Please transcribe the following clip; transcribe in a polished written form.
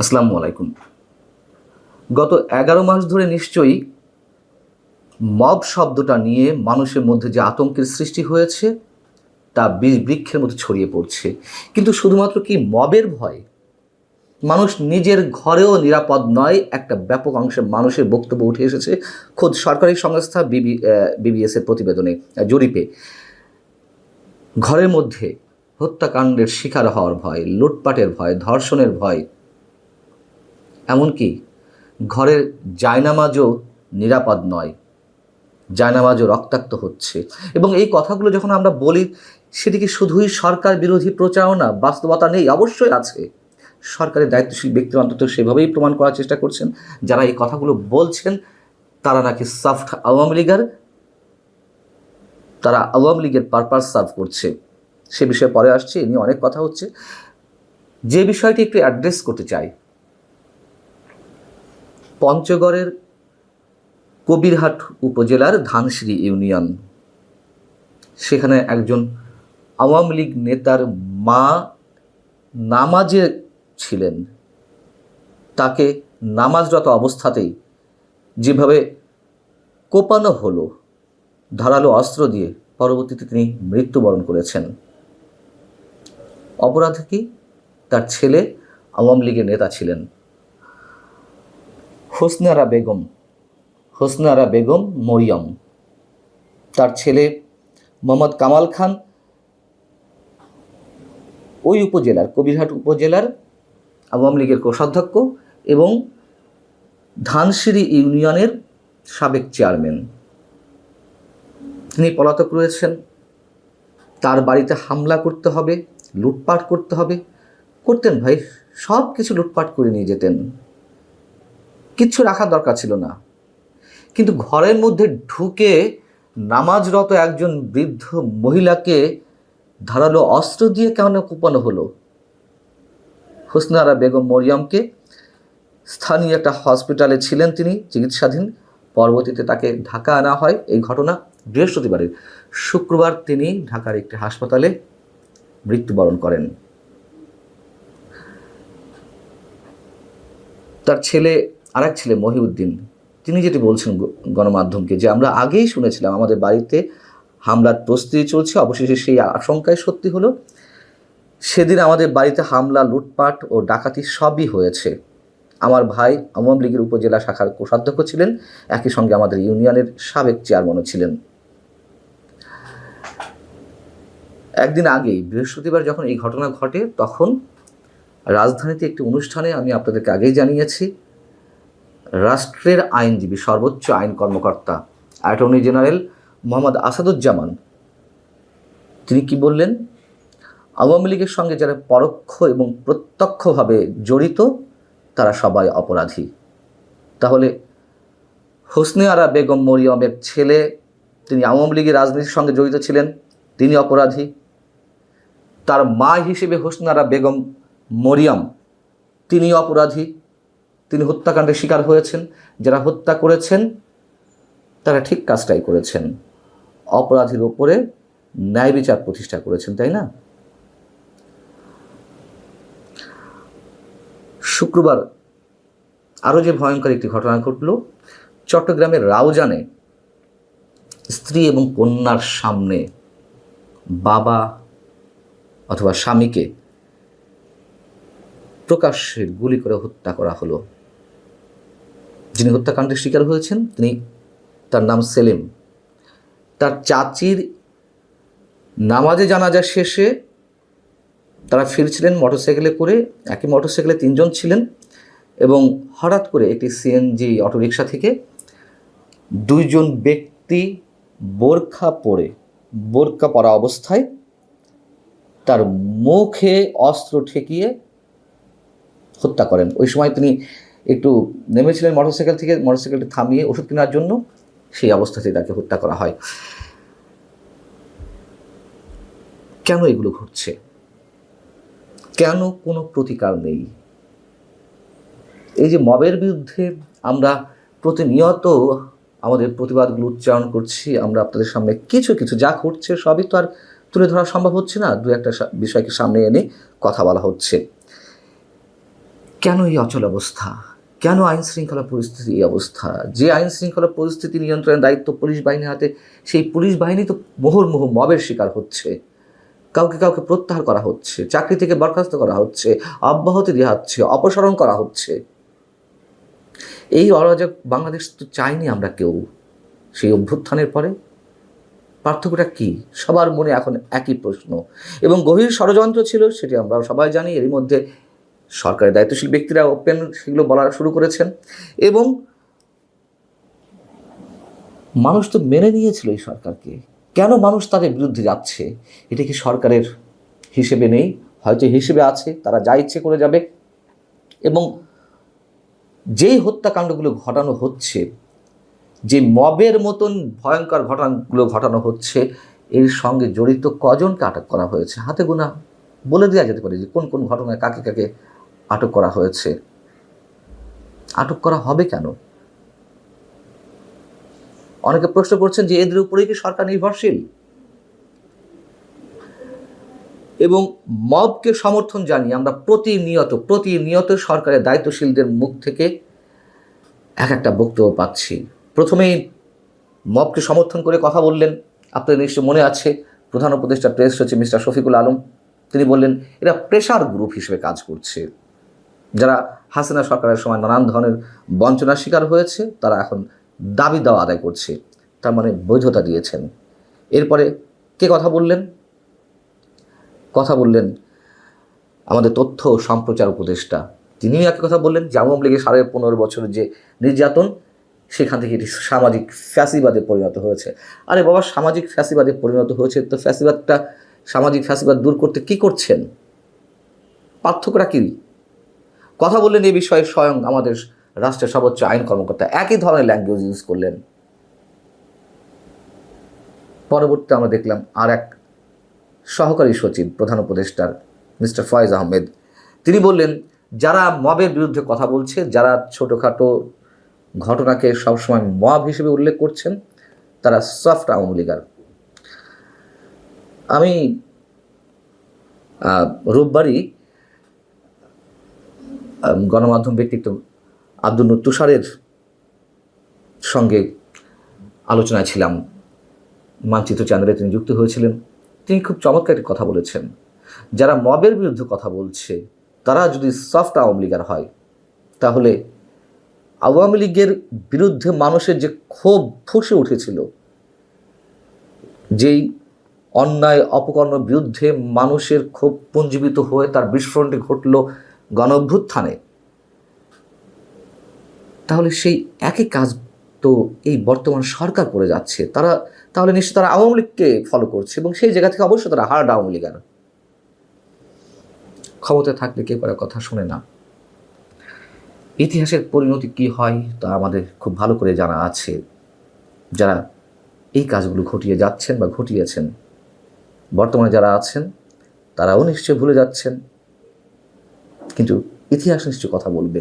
আসসালামু আলাইকুম। গত 11 মাস ধরে নিশ্চয়ই মব শব্দটা নিয়ে মানুষের মধ্যে যে আতঙ্কের সৃষ্টি হয়েছে তা বৃক্ষের মতো ছড়িয়ে পড়ছে। কিন্তু শুধুমাত্র কি মবের ভয়? মানুষ নিজের ঘরেও নিরাপদ নয়, একটা ব্যাপক অংশের মানুষের বক্তব্য উঠে এসেছে খোদ সরকারি সংস্থা বিবিএস এর প্রতিবেদনে, জরিপে। ঘরের মধ্যে হত্যাকাণ্ডের শিকার হওয়ার ভয়, লুটপাটের ভয়, ধর্ষণের ভয়, এমনকি ঘরের জায়নামাজও নিরাপদ নয়, জায়নামাজও রক্তাক্ত হচ্ছে। এবং এই কথাগুলো যখন আমরা বলি, সেটিকে শুধুই সরকার বিরোধী প্রচারণা, বাস্তবতা নেই, অবশ্যই আছে। সরকারের দায়িত্বশীল ব্যক্তিরা অন্তত সেভাবেই প্রমাণ করার চেষ্টা করছেন। যারা এই কথাগুলো বলছেন তারা নাকি সফট আওয়ামী লীগের, তারা আওয়ামী লীগের পারপাস সার্ভ করছে। সে বিষয়ে পরে আসছে, এ নিয়ে অনেক কথা হচ্ছে। যে বিষয়টি একটু অ্যাড্রেস করতে চাই, পঞ্চগড়ের কবিরহাট উপজেলার ধানসিঁড়ি ইউনিয়ন, সেখানে একজন আওয়ামী লীগ নেতার মা নামাজে ছিলেন। তাকে নামাজরত অবস্থাতেই যেভাবে কোপানো হলো ধারালো অস্ত্র দিয়ে, পরবর্তীতে তিনি মৃত্যুবরণ করেছেন। অপরাধ কি? তার ছেলে আওয়ামী লীগের নেতা ছিলেন। হোসনে আরা বেগম মরিয়ম, তার ছেলে মোহাম্মদ কামাল খান ওই উপজেলার, কবিরহাট উপজেলার আওয়ামী লীগের কোষাধ্যক্ষ এবং ধানসিঁড়ি ইউনিয়নের সাবেক চেয়ারম্যান। তিনি পলাতক রয়েছেন। তার বাড়িতে হামলা করতে হবে, লুটপাট করতে হবে, করতেন ভাই, সব কিছু লুটপাট করে নিয়ে যেতেন, কিচ্ছু রাখার দরকার ছিল না। কিন্তু ঘরের মধ্যে ঢুকে নামাজরত একজন বৃদ্ধ মহিলাকে ধারালো অস্ত্র দিয়ে কেন কোপানো হলো? হোসনে আরা বেগম মরিয়মকে স্থানীয় একটা হসপিটালে ছিলেন তিনি চিকিৎসাধীন। পরবর্তীতে তাকে ঢাকা আনা হয়। এই ঘটনা বৃহস্পতিবারের। শুক্রবার তিনি ঢাকার একটি হাসপাতালে মৃত্যুবরণ করেন। তার ছেলে, আরেক ছেলে মহিউদ্দিন, তিনি যেটি বলছেন গণমাধ্যমকে, যে আমরা আগেই শুনেছিলাম আমাদের বাড়িতে হামলার প্রস্তুতি চলছে, অবশেষে সেই আশঙ্কায় সত্যি হলো। সেদিন আমাদের বাড়িতে হামলা, লুটপাট ও ডাকাতি সবই হয়েছে। আমার ভাই আওয়ামী লীগের উপজেলা শাখার কোষাধ্যক্ষ ছিলেন, একই সঙ্গে আমাদের ইউনিয়নের সাবেক চেয়ারম্যানও ছিলেন। একদিন আগেই বৃহস্পতিবার যখন এই ঘটনা ঘটে, তখন রাজধানীতে একটি অনুষ্ঠানে, আমি আপনাদেরকে আগেই জানিয়েছি, রাষ্ট্রের আইনজীবী, সর্বোচ্চ আইন কর্মকর্তা অ্যাটর্নি জেনারেল মোহাম্মদ আসাদুজ্জামান, তিনি কি বললেন? আওয়ামী লীগের সঙ্গে যারা পরোক্ষ এবং প্রত্যক্ষভাবে জড়িত তারা সবাই অপরাধী। তাহলে হোসনে আরা বেগম মরিয়মের ছেলে, তিনি আওয়ামী লীগের রাজনীতির সঙ্গে জড়িত ছিলেন, তিনি অপরাধী। তার মা হিসেবে হোসনে আরা বেগম মরিয়ম, তিনি অপরাধী, তিনি হত্যাকাণ্ডের শিকার হয়েছেন। যারা হত্যা করেছেন তারা ঠিক কাজটাই করেছেন, অপরাধীর ওপরে ন্যায় বিচার প্রতিষ্ঠা করেছেন, তাই না? শুক্রবার আরও যে ভয়ঙ্কর একটি ঘটনা ঘটল, চট্টগ্রামের রাউজানে স্ত্রী এবং কন্যার সামনে বাবা অথবা স্বামীকে প্রকাশ্যে গুলি করে হত্যা করা হলো। যিনি হত্যাকাণ্ডের শিকার হয়েছেন তার নাম সেলিম। তার চাচির নামাজে জানাজা শেষে তারা ফিরছিলেন মোটরসাইকেলে করে, একই মোটরসাইকেলে 3 জন ছিলেন, এবং হঠাৎ করে একটি সিএনজি অটোরিকশা থেকে 2 জন ব্যক্তি বোরকা পরা অবস্থায় তার মুখে অস্ত্র ঠেকিয়ে হত্যা করেন। ওই সময় তিনি একটু নেমেছিলেন মোটরসাইকেল থেকে, মোটরসাইকেলটি থামিয়ে ওষুধ কেনার জন্য, সেই অবস্থাতেই তাকে হত্যা করা হয়। কেন এগুলো ঘটছে? কেন কোনো প্রতিকার নেই? এই যে মবের বিরুদ্ধে আমরা প্রতিনিয়ত আমাদের প্রতিবাদগুলো উচ্চারণ করছি, আমরা আপনাদের সামনে কিছু কিছু যা ঘটছে সবই তো আর তুলে ধরা সম্ভব হচ্ছে না, 2-1টা বিষয়কে সামনে এনে কথা বলা হচ্ছে। কেন এই অচল অবস্থা? কেন আইন শৃঙ্খলা পরিস্থিতি এই অবস্থা? যে আইন শৃঙ্খলা পরিস্থিতি নিয়ন্ত্রণের দায়িত্ব পুলিশ বাহিনীর হাতে, সেই পুলিশ বাহিনী তো মুহুর্মুহু মবের শিকার হচ্ছে। কাউকে কাউকে প্রত্যাহার করা হচ্ছে, চাকরি থেকে বরখাস্ত করা হচ্ছে, অব্যাহতি দেওয়া হচ্ছে, অপসারণ করা হচ্ছে। এই অরাজক বাংলাদেশ তো চাইনি আমরা কেউ। সেই অভ্যুত্থানের পরে পার্থক্যটা কি? সবার মনে এখন একই প্রশ্ন, এবং গভীর ষড়যন্ত্র ছিল, সেটি আমরা সবাই জানি। এরই মধ্যে সরকারের দায়িত্বশীল ব্যক্তিরা ওপেন সেগুলো বলা শুরু করেছেন, এবং মানুষ তো মেনে নিয়েছিল এই সরকারকে। কেন মানুষ তাদের বিরুদ্ধে যাচ্ছে? এটা কি সরকারের হিসেবে নেই? হয়তো হিসেবে আছে, তারা যা ইচ্ছে করে যাবে। এবং যেই হত্যাকাণ্ডগুলো ঘটানো হচ্ছে, যে মবের মতন ভয়ঙ্কর ঘটনাগুলো ঘটানো হচ্ছে, এর সঙ্গে জড়িত কজনকে আটক করা হয়েছে? হাতে গোনা বলে দেওয়া যেতে পারে যে কোন কোন ঘটনায় কাকে কাকে আটক করা হয়েছে। আটক করা হবে কেন? অনেকে প্রশ্ন করছেন যে এদের উপরেই কি সরকার নির্ভরশীল? এবং মবকে সমর্থন জানিয়ে আমরা প্রতিনিয়ত সরকারের দায়িত্বশীলদের মুখ থেকে এক একটা বক্তব্য পাচ্ছি। প্রথমেই মবকে সমর্থন করে কথা বললেন, আপনাদের নিশ্চয় মনে আছে, প্রধান উপদেষ্টা প্রেস সচিব মিস্টার শফিকুল আলম। তিনি বললেন এরা প্রেশার গ্রুপ হিসেবে কাজ করছে। যারা হাসিনা সরকারের সময় নানান ধরনের বঞ্চনার শিকার হয়েছে, তারা এখন দাবি দেওয়া আদায় করছে, তার মানে বৈধতা দিয়েছেন। এরপরে কে কথা বললেন? কথা বললেন আমাদের তথ্য সম্প্রচার উপদেষ্টা। তিনিও একই কথা বললেন যে আওয়ামী লীগের 15.5 বছরের যে নির্যাতন, সেখান থেকে এটি সামাজিক ফ্যাসিবাদে পরিণত হয়েছে। আরে বাবা, সামাজিক ফ্যাসিবাদে পরিণত হয়েছে তো সামাজিক ফ্যাসিবাদ দূর করতে কি করছেন? পার্থক্যটা কী? কথা বললেন এই বিষয়ে স্বয়ং আমাদের রাষ্ট্রের সর্বোচ্চ আইন কর্মকর্তা, একই ধরনের ল্যাঙ্গুয়েজ ইউজ করলেন। পরবর্তীতে আমরা দেখলাম আর এক সহকারী সচিব প্রধান উপদেষ্টার মিস্টার ফয়েজ আহমেদ, তিনি বললেন যারা মবের বিরুদ্ধে কথা বলছে, যারা ছোটোখাটো ঘটনাকে সবসময় মব হিসেবে উল্লেখ করছেন, তারা সফট আওয়ামী লীগার। আমি রোববারই গণমাধ্যম ব্যক্তিত্ব আব্দুল নূর তুষারের সঙ্গে আলোচনায় ছিলাম, মানচিত্র চ্যানেলে তিনি যুক্ত হয়েছিলেন। তিনি খুব চমৎকার একটি কথা বলেছেন, যারা মবের বিরুদ্ধে কথা বলছে তারা যদি সফট আওয়ামী লীগার হয়, তাহলে আওয়ামী লীগের বিরুদ্ধে মানুষের যে ক্ষোভ ফুঁসে উঠেছিল, যেই অন্যায় অপকর্মের বিরুদ্ধে মানুষের ক্ষোভ পুঞ্জীবিত হয়ে তার বিস্ফোরণটি ঘটল গণ অভ্যুত্থানে, তাহলে সেই একই কাজ তো এই বর্তমান সরকার করে যাচ্ছে। তাহলে নিশ্চয় তারা আওয়ামী লীগকে ফলো করছে, এবং সেই জায়গা থেকে অবশ্যই তারা হার্ড আওয়ামী লীগার। ক্ষমতায় থাকলে কেউ কারো কথা শোনে না। ইতিহাসের পরিণতি কি হয় তা আমাদের খুব ভালো করে জানা আছে। যারা এই কাজগুলো ঘটিয়ে যাচ্ছেন বা ঘটিয়েছেন, বর্তমানে যারা আছেন তারাও নিশ্চয় ভুলে যাচ্ছেন, কিন্তু ইতিহাস নিশ্চয় কথা বলবে।